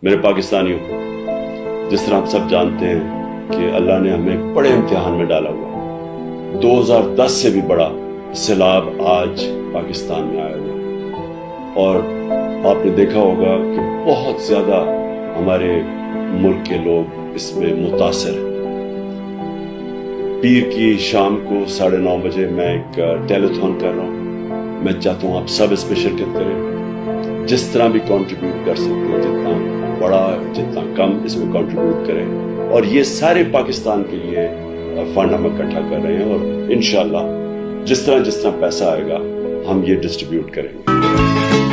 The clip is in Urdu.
میرے پاکستانیوں، جس طرح آپ سب جانتے ہیں کہ اللہ نے ہمیں ایک بڑے امتحان میں ڈالا ہوا، 2010 سے بھی بڑا سیلاب آج پاکستان میں آیا ہوا ہے، اور آپ نے دیکھا ہوگا کہ بہت زیادہ ہمارے ملک کے لوگ اس میں متاثر ہیں۔ پیر کی شام کو 9:30 بجے میں ایک ٹیلیتھون کر رہا ہوں۔ میں چاہتا ہوں آپ سب اس میں شرکت کریں، جس طرح بھی کنٹریبیوٹ کر سکتے ہیں، جتنا بڑا جتنا کم اس میں کنٹریبیوٹ کریں، اور یہ سارے پاکستان کے لیے فنڈ ہم اکٹھا کر رہے ہیں، اور انشاءاللہ جس طرح پیسہ آئے گا ہم یہ ڈسٹریبیوٹ کریں گے۔